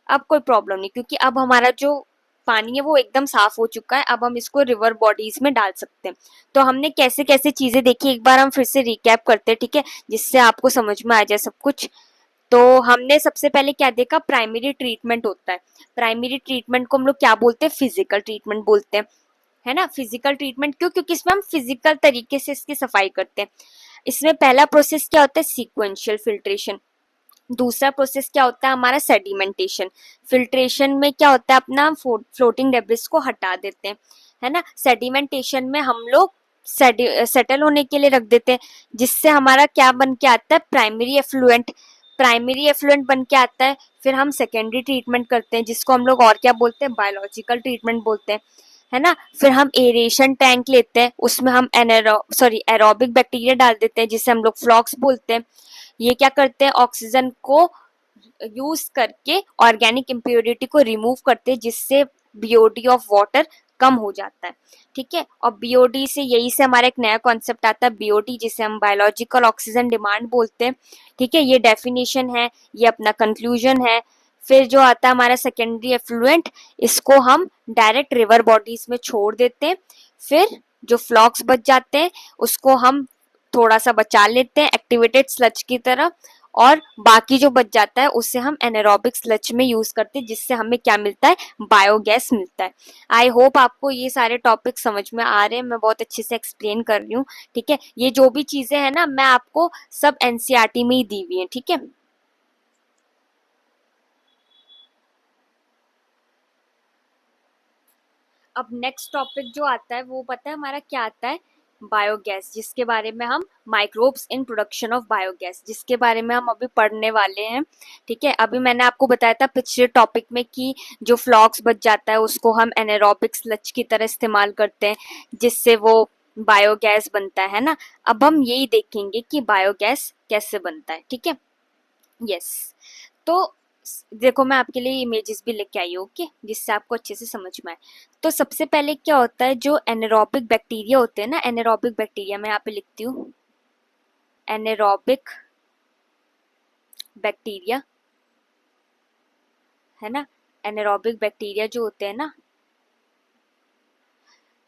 अब कोई प्रॉब्लम नहीं, क्योंकि अब हमारा जो पानी है वो एकदम साफ हो चुका है, अब हम इसको रिवर बॉडीज में डाल सकते हैं। तो हमने कैसे कैसे चीजें देखी, एक बार हम फिर से रिकैप करते हैं, ठीक है, जिससे आपको समझ में आ जाए सब कुछ। तो हमने सबसे पहले क्या देखा, प्राइमरी ट्रीटमेंट होता है। प्राइमरी ट्रीटमेंट को हम लोग क्या बोलते हैं, फिजिकल ट्रीटमेंट बोलते हैं, है ना। फिजिकल ट्रीटमेंट क्यों, क्योंकि इसमें हम फिजिकल तरीके से इसकी सफाई करते हैं। इसमें पहला प्रोसेस क्या होता है, सीक्वेंशियल फिल्ट्रेशन। दूसरा प्रोसेस क्या होता है हमारा, सेडिमेंटेशन। फिल्ट्रेशन में क्या होता है, अपना फ्लोटिंग डेब्रिस को हटा देते हैं, है ना। सेडिमेंटेशन में हम लोग सेटल होने के लिए रख देते हैं, जिससे हमारा क्या बन के आता है, प्राइमरी एफ्लुएंट। प्राइमरी एफ्लुएंट बन के आता है, फिर हम सेकेंडरी ट्रीटमेंट करते हैं, जिसको हम लोग और क्या बोलते हैं, बायोलॉजिकल ट्रीटमेंट बोलते हैं, है ना। फिर हम एरेशन टैंक लेते हैं, उसमें हम एरोबिक बैक्टीरिया डाल देते हैं, जिसे हम लोग फ्लॉक्स बोलते हैं। ये क्या करते हैं, ऑक्सीजन को यूज करके ऑर्गेनिक इम्प्योरिटी को रिमूव करते हैं, जिससे बीओडी ऑफ वाटर कम हो जाता है। ठीक है, और बीओडी से यही से हमारा एक नया कॉन्सेप्ट आता है बीओडी, जिसे हम बायोलॉजिकल ऑक्सीजन डिमांड बोलते हैं। ठीक है, ये डेफिनेशन है, ये अपना कंक्लूजन है। फिर जो आता है हमारा सेकेंडरी एफ्लुएंट, इसको हम डायरेक्ट रिवर बॉडीज में छोड़ देते हैं। फिर जो फ्लॉक्स बच जाते हैं उसको हम थोड़ा सा बचा लेते हैं एक्टिवेटेड स्लज की तरह, और बाकी जो बच जाता है उससे हम एनारोबिक स्लज में यूज करते हैं, जिससे हमें क्या मिलता है, बायोगैस मिलता है। आई होप आपको ये सारे टॉपिक समझ में आ रहे हैं, मैं बहुत अच्छे से एक्सप्लेन कर रही हूँ। ठीक है, ये जो भी चीजें हैं ना, मैं आपको सब एनसीईआरटी में ही दी हुई है। ठीक है, अब नेक्स्ट टॉपिक जो आता है वो पता है हमारा क्या आता है, बायोगैस, जिसके बारे में हम microbes in production of biogas, जिसके बारे में हम अभी पढ़ने वाले हैं। ठीक है, अभी मैंने आपको बताया था पिछले टॉपिक में कि जो फ्लॉक्स बच जाता है उसको हम एनारोबिक स्लज की तरह इस्तेमाल करते हैं, जिससे वो बायोगैस बनता है ना। अब हम यही देखेंगे कि बायोगैस कैसे बनता है। ठीक है, यस, तो देखो मैं आपके लिए इमेजेस भी लेके आई हूँ, ओके, जिससे आपको अच्छे से समझ में आए। तो सबसे पहले क्या होता है, जो एनारोबिक बैक्टीरिया होते हैं ना, एनारोबिक बैक्टीरिया मैं यहाँ पे लिखती हूँ, एनारोबिक बैक्टीरिया है ना, एनारोबिक बैक्टीरिया जो होते हैं ना,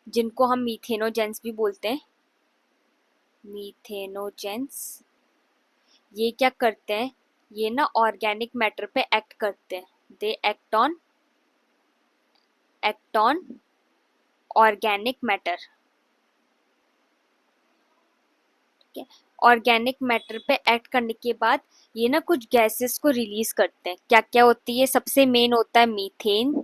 जिनको हम मीथेनोजेंस भी बोलते हैं, मीथेनोजेंस, ये क्या करते हैं, ये ना ऑर्गेनिक मैटर पे एक्ट करते हैं, they act on organic matter. ठीक है, ऑर्गेनिक मैटर पे एक्ट करने के बाद ये ना कुछ गैसेस को रिलीज करते हैं। क्या क्या होती है, सबसे मेन होता है मीथेन,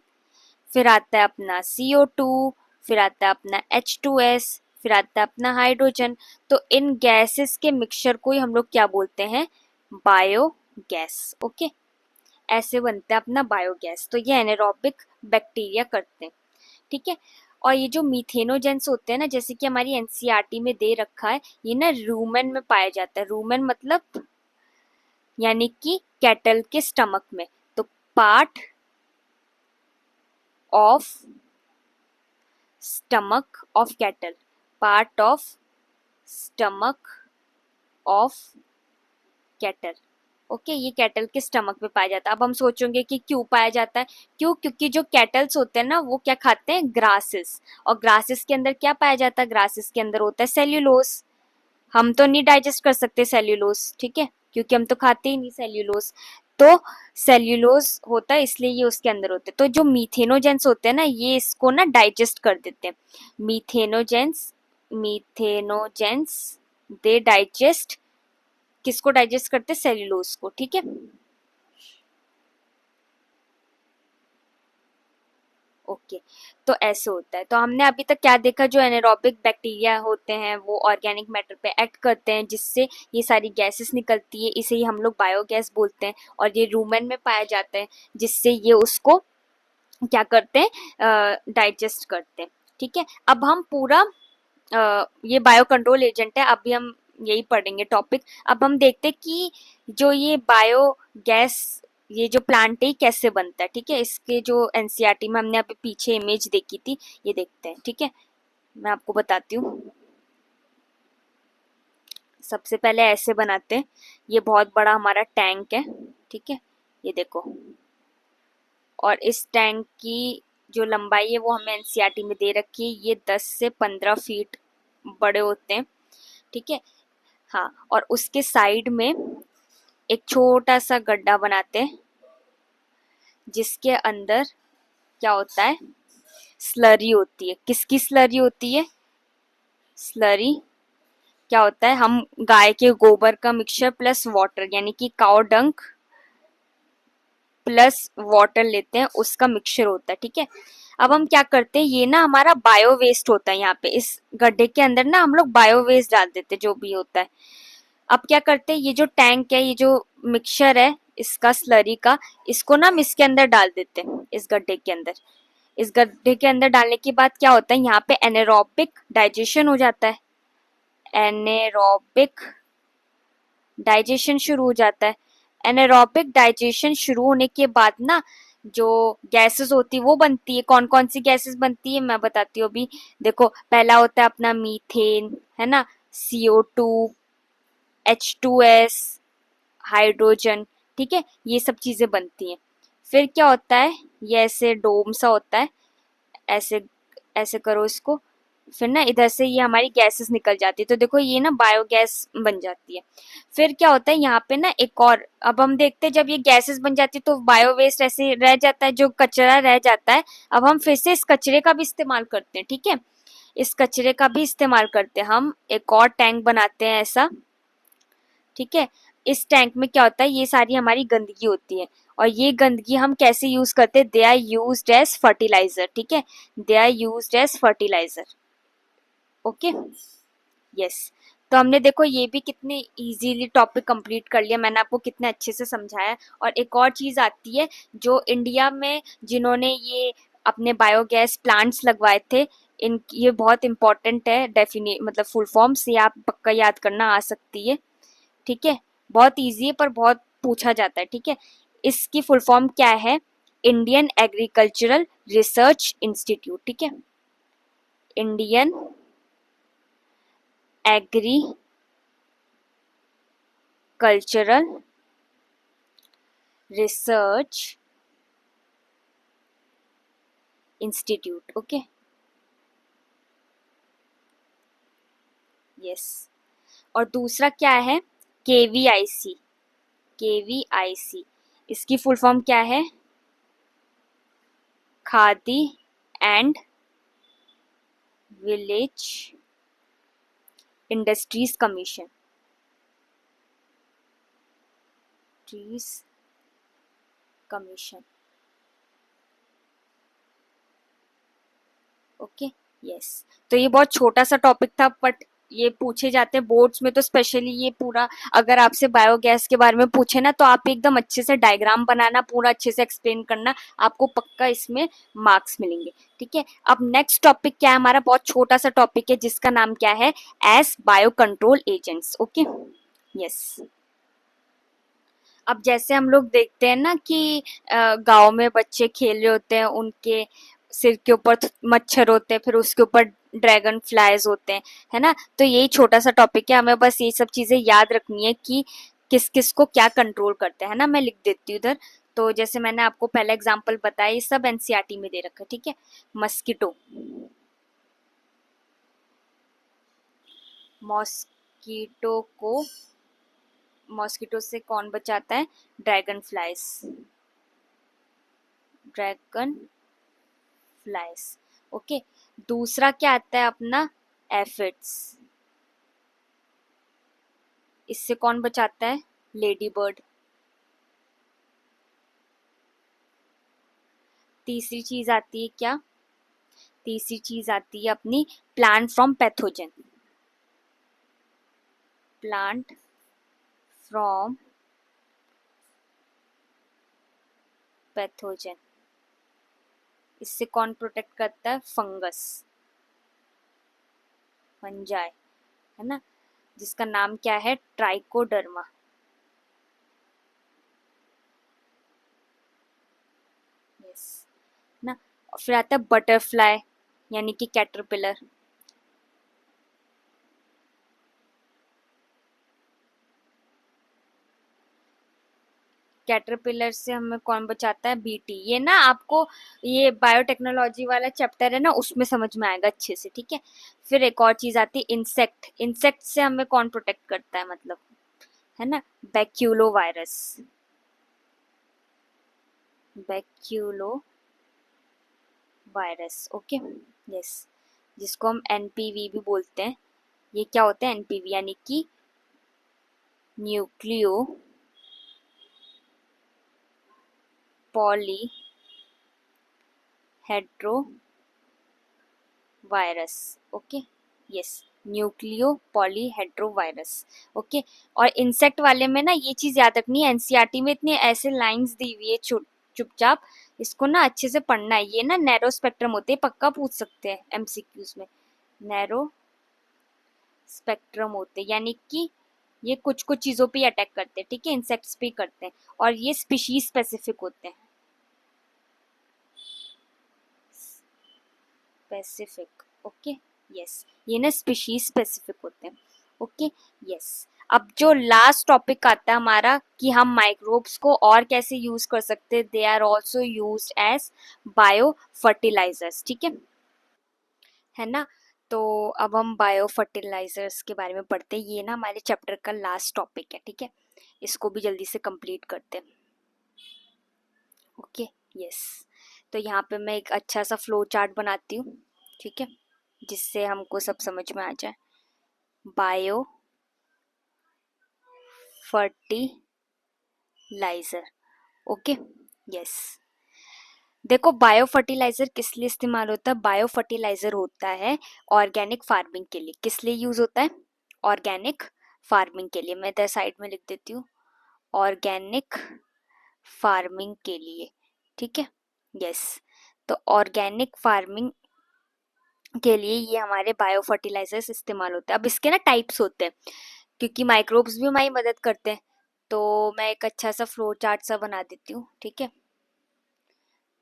फिर आता है अपना CO2, फिर आता है अपना H2S, फिर आता है अपना हाइड्रोजन। तो इन गैसेस के मिक्सचर को ही हम लोग क्या बोलते हैं, बायोगैस। ओके, ऐसे बनता है अपना बायोगैस। तो ये एनारोबिक बैक्टीरिया करते हैं। ठीक है, और ये जो मीथेनोजेंस होते हैं ना, जैसे कि हमारी एनसीईआरटी में दे रखा है, ये ना रूमेन में पाया जाता है। रूमेन मतलब यानी कि कैटल के स्टमक में। तो part of stomach of cattle, part of stomach of cattle. Okay, ये कैटल के स्टमक में पाया जाता है। अब हम सोचेंगे कि क्यों पाया जाता है, क्यों, क्योंकि जो कैटल्स होते हैं ना वो क्या खाते हैं, ग्रासेस, और ग्रासेस के अंदर क्या पाया जाता है, ग्रासेस के अंदर होता है सेल्यूलोस। हम तो नहीं डाइजेस्ट कर सकते सेल्यूलोस, ठीक है, क्योंकि हम तो खाते ही नहीं सेल्यूलोस। तो सेल्यूलोस होता है, इसलिए ये उसके अंदर होते हैं। तो जो मीथेनोजेंस होते हैं ना, ये इसको ना डाइजेस्ट कर देते हैं। मीथेनोजेंस, मीथेनोजेंस दे डाइजेस्ट, किसको डाइजेस्ट करते हैं, सेल्यूलोस को। ठीक है, ओके, तो ऐसे होता है। तो हमने अभी तक क्या देखा, जो एनारोबिक बैक्टीरिया होते हैं वो ऑर्गेनिक मैटर पे एक्ट करते हैं, जिससे ये सारी गैसेस निकलती है, इसे ही हम लोग बायोगैस बोलते हैं, और ये रूमेन में पाया जाता है, जिससे ये उसको क्या करते हैं, डाइजेस्ट करते हैं। ठीक है, अब हम पूरा ये बायो कंट्रोल एजेंट है, अभी हम यही पढ़ेंगे टॉपिक। अब हम देखते हैं कि जो ये बायो गैस, ये जो प्लांट है कैसे बनता है। ठीक है, इसके जो एनसीईआरटी में हमने अभी पीछे इमेज देखी थी, ये देखते हैं। ठीक है, मैं आपको बताती हूँ। सबसे पहले ऐसे बनाते हैं, ये बहुत बड़ा हमारा टैंक है। ठीक है, ये देखो, और इस टैंक की जो लंबाई है वो हमें एनसीईआरटी में दे रखी है, ये 10 से 15 फीट बड़े होते हैं। ठीक है, हाँ, और उसके साइड में एक छोटा सा गड्ढा बनाते हैं, जिसके अंदर क्या होता है, स्लरी होती है। किसकी स्लरी होती है, स्लरी क्या होता है, हम गाय के गोबर का मिक्सचर प्लस वाटर, यानी कि काउ डंक प्लस वाटर लेते हैं, उसका मिक्सचर होता है। ठीक है, अब हम क्या करते हैं, ये ना हमारा बायो वेस्ट होता है। यहाँ पे इस गड्ढे के अंदर ना हम लोग बायो वेस्ट डाल देते हैं, जो भी होता है। अब क्या करते हैं, ये जो टैंक है, ये जो मिक्सचर है इसका, स्लरी का, इसको ना हम इसके अंदर डाल देते हैं, इस गड्ढे के अंदर। इस गड्ढे के अंदर डालने के बाद क्या होता है, यहाँ पे एनेरोबिक डाइजेशन हो जाता है। एनेरोबिक डाइजेशन शुरू हो जाता है। एनारोबिक डाइजेशन शुरू होने के बाद ना जो गैसेस होती है वो बनती है। कौन कौन सी गैसेस बनती है मैं बताती हूँ अभी। देखो, पहला होता है अपना मीथेन, है ना, CO2, H2S, हाइड्रोजन, ठीक है, ये सब चीजें बनती हैं। फिर क्या होता है, ये ऐसे डोम सा होता है, ऐसे ऐसे करो इसको, फिर ना इधर से ये हमारी गैसेस निकल जाती है, तो देखो ये ना बायोगैस बन जाती है। फिर क्या होता है यहाँ पे ना एक और, अब हम देखते हैं जब ये गैसेस बन जाती है तो बायो वेस्ट ऐसे रह जाता है, जो कचरा रह जाता है। अब हम फिर से इस कचरे का भी इस्तेमाल करते हैं, ठीक है, इस कचरे का भी इस्तेमाल करते हैं, हम एक और टैंक बनाते हैं ऐसा, ठीक है। इस टैंक में क्या होता है, ये सारी हमारी गंदगी होती है, और ये गंदगी हम कैसे यूज करते हैं, they are used as fertiliser, ठीक है, they are used as fertiliser. Okay, yes. तो हमने देखो ये भी कितने इजीली टॉपिक कंप्लीट कर लिया, मैंने आपको कितने अच्छे से समझाया। और एक और चीज आती है, जो इंडिया में जिन्होंने ये अपने बायोगैस प्लांट्स लगवाए थे, इन ये बहुत इंपॉर्टेंट है, डेफिनेट मतलब फुल फॉर्म से आप पक्का याद करना आ सकती है, ठीक है। बहुत इजी है पर बहुत पूछा जाता है, ठीक है। इसकी फुल फॉर्म क्या है, इंडियन एग्रीकल्चरल रिसर्च इंस्टीट्यूट, ठीक है, Indian agricultural research institute, okay, yes. और दूसरा क्या है, KVIC, KVIC, इसकी फुल फॉर्म क्या है, khadi and village industries commission, trees commission, okay, yes. तो ये बहुत छोटा सा टॉपिक था, बट ये पूछे जाते हैं बोर्ड्स में, तो स्पेशली ये पूरा, अगर आपसे बायोगैस के बारे में पूछे ना, तो आप एकदम अच्छे से डायग्राम बनाना, पूरा अच्छे से एक्सप्लेन करना, आपको पक्का इसमें मार्क्स मिलेंगे, ठीक है। अब नेक्स्ट टॉपिक क्या है हमारा, बहुत छोटा सा टॉपिक है जिसका नाम क्या है, S bio control agents, okay, yes. अब जैसे हम लोग देखते हैं ना कि गांव में बच्चे खेल रहे होते हैं, उनके सिर के ऊपर मच्छर होते हैं, फिर उसके ऊपर ड्रैगन फ्लाइज होते हैं, है ना। तो यही छोटा सा टॉपिक है, हमें बस ये सब चीजें याद रखनी है कि किस किस को क्या कंट्रोल करते हैं, है ना। मैं लिख देती हूँ इधर। तो जैसे मैंने आपको पहला एग्जांपल बताया, ये सब एनसीईआरटी में दे रखा है, ठीक है। मस्कीटो, मॉस्किटो को, मॉस्किटो से कौन बचाता है, dragon flies, dragon flies, okay. दूसरा क्या आता है अपना, एफिड्स, इससे कौन बचाता है, लेडी बर्ड। तीसरी चीज आती है क्या, तीसरी चीज आती है अपनी plant from pathogen, plant from pathogen, इससे कौन प्रोटेक्ट करता है, फंगस, फंजाई, है ना, जिसका नाम क्या है, ट्राइकोडर्मा, यस ना। फिर आता है बटरफ्लाई, यानी कि कैटरपिलर, कैटरपिलर से हमें कौन बचाता है, बीटी। ये ना आपको, ये बायोटेक्नोलॉजी वाला चैप्टर है ना, उसमें समझ में आएगा अच्छे से, ठीक है। फिर एक और चीज आती है इंसेक्ट, इंसेक्ट से हमें कौन प्रोटेक्ट करता है, मतलब, है ना, बैक्यूलो वायरस, बैक्यूलो वायरस, ओके, यस, जिसको हम एनपीवी भी बोलते हैं। ये क्या होता है, एनपीवी यानी कि nucleopolyhedrovirus, okay, yes, nucleopolyhedrovirus, okay. और इंसेक्ट वाले में ना ये चीज याद रखनी है, एनसीईआरटी में इतनी ऐसे लाइंस दी हुई है, चुपचाप इसको ना अच्छे से पढ़ना है। ये ना नैरो स्पेक्ट्रम होते हैं, पक्का पूछ सकते हैं एमसीक्यूज में, नैरो स्पेक्ट्रम होते यानी कि ये कुछ कुछ चीजों पे अटैक करते हैं, ठीक है, इंसेक्ट्स पे करते हैं, और ये स्पीशीज स्पेसिफिक होते हैं। स्पेसिफिक, ओके, यस, ये ना स्पीशीज स्पेसिफिक होते हैं, ओके, यस। अब जो लास्ट टॉपिक आता है हमारा कि हम माइक्रोब्स को और कैसे यूज कर सकते हैं, they are also use as bio fertilisers, ठीक है ना। तो अब हम बायो फर्टिलाइजर्स के बारे में पढ़ते हैं, ये ना हमारे चैप्टर का लास्ट टॉपिक है, ठीक है, इसको भी जल्दी से कंप्लीट करते हैं, ओके, यस। तो यहाँ पे मैं एक अच्छा सा फ्लो चार्ट बनाती हूँ, ठीक है, जिससे हमको सब समझ में आ जाए। Bio fertiliser, okay, yes. देखो बायो फर्टिलाइजर किस लिए इस्तेमाल होता है, बायो फर्टिलाइजर होता है ऑर्गेनिक फार्मिंग के लिए। किस लिए यूज होता है, ऑर्गेनिक फार्मिंग के लिए। मैं इधर साइड में लिख देती हूँ, ऑर्गेनिक फार्मिंग के लिए, ठीक है, यस। तो ऑर्गेनिक फार्मिंग के लिए ये हमारे बायो फर्टिलाइजर्स इस्तेमाल होते हैं। अब इसके ना टाइप्स होते हैं, क्योंकि माइक्रोब्स भी हमारी मदद करते हैं, तो मैं एक अच्छा सा फ्लो चार्ट सा बना देती हूँ, ठीक है।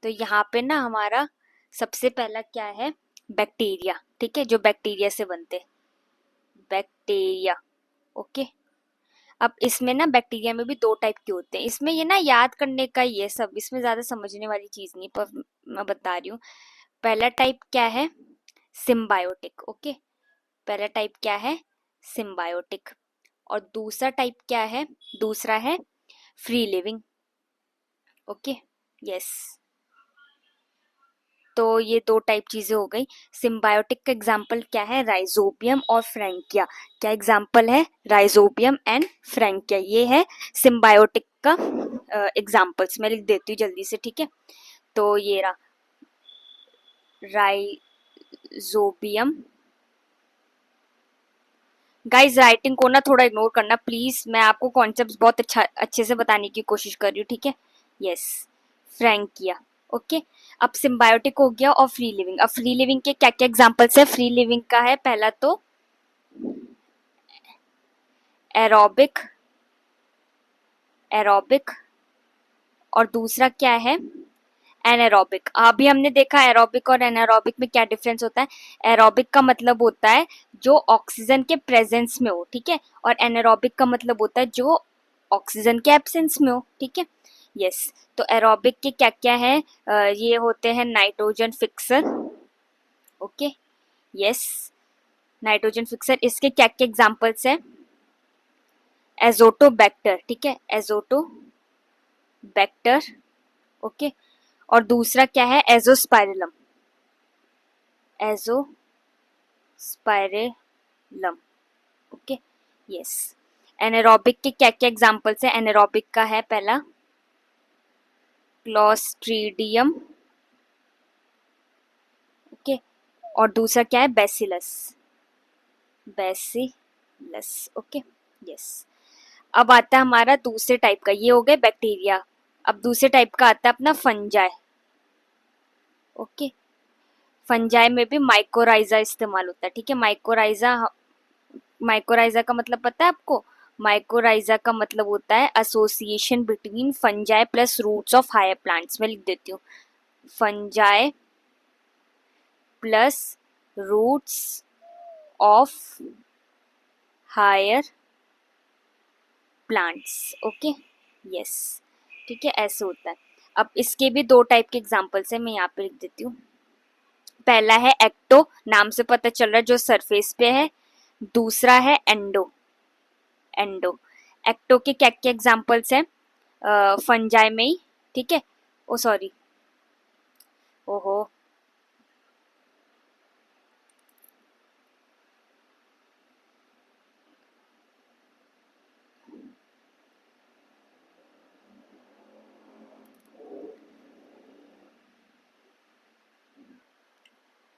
तो यहाँ पे ना हमारा सबसे पहला क्या है, बैक्टीरिया, ठीक है, जो बैक्टीरिया से बनते, बैक्टीरिया, ओके। अब इसमें ना बैक्टीरिया में भी दो टाइप के होते हैं, इसमें ये ना याद करने का ये सब, इसमें ज्यादा समझने वाली चीज नहीं, पर मैं बता रही हूँ। पहला टाइप क्या है, सिम्बायोटिक, ओके, पहला टाइप क्या है, सिम्बायोटिक। और दूसरा टाइप क्या है, दूसरा है फ्री लिविंग, ओके, यस। तो ये दो टाइप चीजें हो गई। सिम्बायोटिक का एग्जाम्पल क्या है, राइजोबियम और फ्रैंकिया। क्या एग्जाम्पल है, राइजोबियम एंड फ्रैंकिया, ये है सिम्बायोटिक का एग्जाम्पल्स। मैं लिख देती हूँ जल्दी से, ठीक है। तो ये रहा राइजोबियम। गाइस राइटिंग को ना थोड़ा इग्नोर करना प्लीज, मैं आपको कॉन्सेप्ट बहुत अच्छे से बताने की कोशिश कर रही हूँ, ठीक है, यस। Frankia, okay. अब सिम्बायोटिक हो गया और फ्री लिविंग। अब फ्री लिविंग के क्या क्या एग्जांपल्स है, फ्री लिविंग का है पहला तो एरोबिक, एरोबिक, और दूसरा क्या है, एनारोबिक। अभी हमने देखा एरोबिक और एनारोबिक में क्या डिफरेंस होता है। एरोबिक का मतलब होता है जो ऑक्सीजन के प्रेजेंस में हो, ठीक है, और एनारोबिक का मतलब होता है जो ऑक्सीजन के एब्सेंस में हो, ठीक है, यस। तो एरोबिक के क्या क्या है, ये होते हैं nitrogen fixer, okay, yes, nitrogen fixer. इसके क्या क्या एग्जांपल्स है, एजोटोबैक्टर, ठीक है, एजोटोबैक्टर, ओके। और दूसरा क्या है, एजोस्पाइरलम, एजोस्पाइरलम, ओके, यस। एनारोबिक के क्या क्या एग्जांपल्स है, एनारोबिक का है पहला क्लोस्ट्रीडियम, ओके, और दूसरा क्या है, बेसिलस, बेसिलस, ओके, यस। अब आता है हमारा दूसरे टाइप का, ये हो गए बैक्टीरिया। अब दूसरे टाइप का आता है अपना फंजाई, ओके। फंजाई में भी माइकोराइजा इस्तेमाल होता है, ठीक है। माइकोराइजा, माइकोराइजा का मतलब पता है आपको, माइकोराइजा का मतलब होता है association between fungi plus roots of higher plants. मैं लिख देती हूँ, fungi plus roots of higher plants, okay, yes, ठीक है, ऐसे होता है। अब इसके भी दो टाइप के एग्जांपल्स हैं, मैं यहाँ पे लिख देती हूँ। पहला है एक्टो, नाम से पता चल रहा है जो सरफेस पे है। दूसरा है एंडो, एंडो। एक्टो के क्या क्या एग्जांपल्स हैं, फंजाई में ही, ठीक है, ओ सॉरी, ओहो,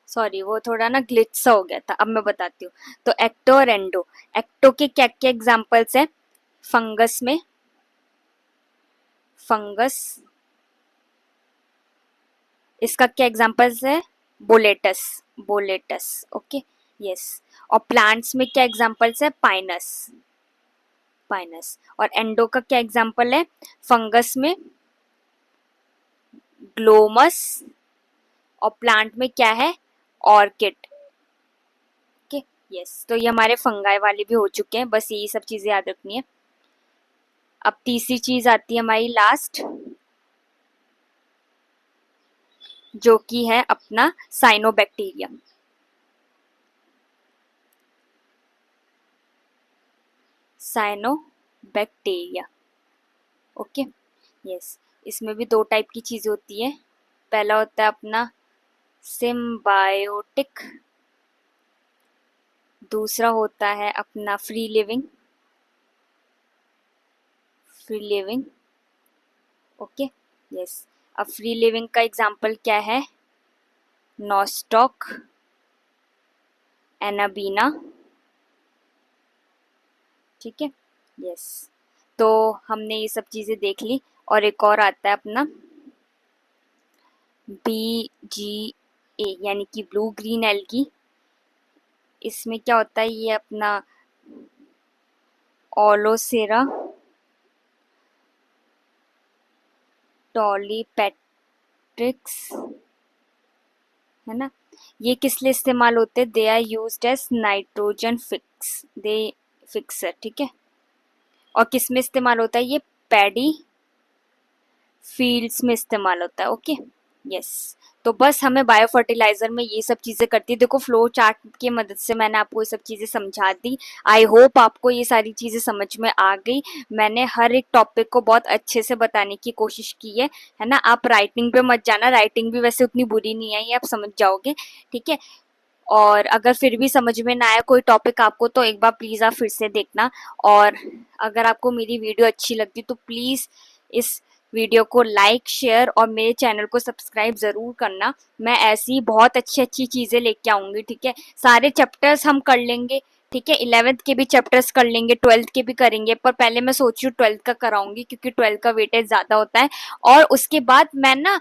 सॉरी, वो थोड़ा ना ग्लिच सा हो गया था, अब मैं बताती हूँ। तो एक्टो और एंडो, एक्टो के क्या क्या एग्जांपल्स हैं, फंगस में, फंगस, इसका क्या एग्जांपल्स है, बोलेटस, बोलेटस, ओके, यस। और प्लांट्स में क्या एग्जांपल्स है, पाइनस, पाइनस। और एंडो का क्या एग्जाम्पल है? फंगस में ग्लोमस, और प्लांट में क्या है? ऑर्किड। ओके, यस, तो ये हमारे फंगाई वाले भी हो चुके हैं, बस यही सब चीजें याद रखनी है। अब तीसरी चीज आती है हमारी लास्ट, जो कि है अपना साइनोबैक्टीरिया। Cyanobacteria, okay, yes. इसमें भी दो टाइप की चीजें होती है। पहला होता है अपना सिम्बायोटिक, दूसरा होता है अपना free living. Free living, okay, yes. अब फ्री लिविंग का एग्जांपल क्या है? नॉस्टॉक, एनाबीना, ठीक है, यस। तो हमने ये सब चीजें देख ली, और एक और आता है अपना BGA, यानी कि ब्लू ग्रीन एल्गी। इसमें क्या होता है? ये अपना ओलोसेरा टॉलीपेट्रिक्स, है ना। ये किस लिए इस्तेमाल होते हैं? They are used as nitrogen fixer, ठीक है। और किस में इस्तेमाल होता है? ये पैडी फील्ड्स में इस्तेमाल होता है, ओके, यस। तो बस हमें बायो फर्टिलाइजर में ये सब चीजें करती है। देखो, फ्लो चार्ट की मदद से मैंने आपको ये सब चीजें समझा दी। आई होप आपको ये सारी चीजें समझ में आ गई। मैंने हर एक टॉपिक को बहुत अच्छे से बताने की कोशिश की है ना। आप राइटिंग पे मत जाना, राइटिंग भी वैसे उतनी बुरी नहीं है, ये आप समझ जाओगे, ठीक है। और अगर फिर भी समझ में ना आया कोई टॉपिक आपको, तो एक बार प्लीज आप फिर से देखना। और अगर आपको मेरी वीडियो अच्छी लगती तो प्लीज इस वीडियो को लाइक, शेयर और मेरे चैनल को सब्सक्राइब जरूर करना। मैं ऐसी बहुत अच्छी अच्छी चीजें लेके आऊंगी, ठीक है। सारे चैप्टर्स हम कर लेंगे, ठीक है। 11th के भी चैप्टर्स कर लेंगे, 12th के भी करेंगे, पर पहले मैं सोच रही हूँ 12th का कराऊंगी, क्योंकि 12th का वेटेज ज्यादा होता है। और उसके बाद मैं ना,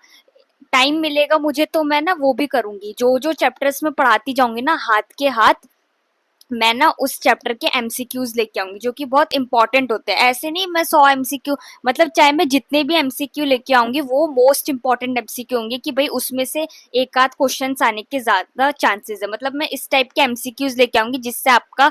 टाइम मिलेगा मुझे तो मैं ना वो भी करूंगी, जो जो चैप्टर्स में पढ़ाती जाऊंगी ना हाथ के हाथ, मैं ना उस चैप्टर के एमसीक्यूज लेके आऊंगी, जो कि बहुत इंपॉर्टेंट होते हैं। ऐसे नहीं मैं 100 एमसीक्यू, मतलब चाहे मैं जितने भी एमसीक्यू लेके आऊंगी वो मोस्ट इंपॉर्टेंट एमसीक्यू होंगे, कि भाई उसमें से एक आध क्वेश्चन आने के ज्यादा चांसेस है। मतलब मैं इस टाइप के एमसीक्यूज लेके आऊंगी जिससे आपका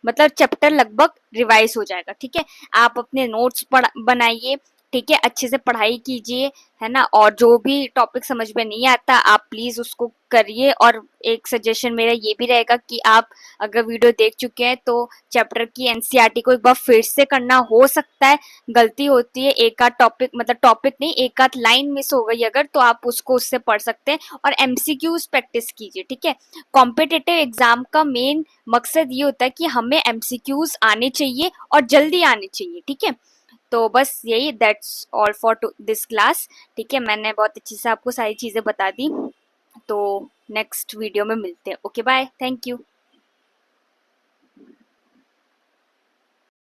मतलब चैप्टर लगभग रिवाइज हो जाएगा, ठीक है। आप अपने नोट्स बनाइए, ठीक है, अच्छे से पढ़ाई कीजिए, है ना। और जो भी टॉपिक समझ में नहीं आता आप प्लीज उसको करिए। और एक सजेशन मेरा ये भी रहेगा कि आप अगर वीडियो देख चुके हैं तो चैप्टर की एनसीईआरटी को एक बार फिर से करना। हो सकता है गलती होती है, एक आध टॉपिक, मतलब टॉपिक नहीं, एक आध लाइन मिस हो गई अगर, तो आप उसको उससे पढ़ सकते हैं। और एमसीक्यूज प्रैक्टिस कीजिए, ठीक है। कॉम्पिटिटिव एग्जाम का मेन मकसद ये होता है कि हमें एमसीक्यूज आने चाहिए और जल्दी आने चाहिए, ठीक है। तो बस यही, that's all for this class, ठीक है। मैंने बहुत अच्छी से आपको सारी चीज़ें बता दी। तो नेक्स्ट वीडियो में मिलते हैं। Okay, bye, thank you.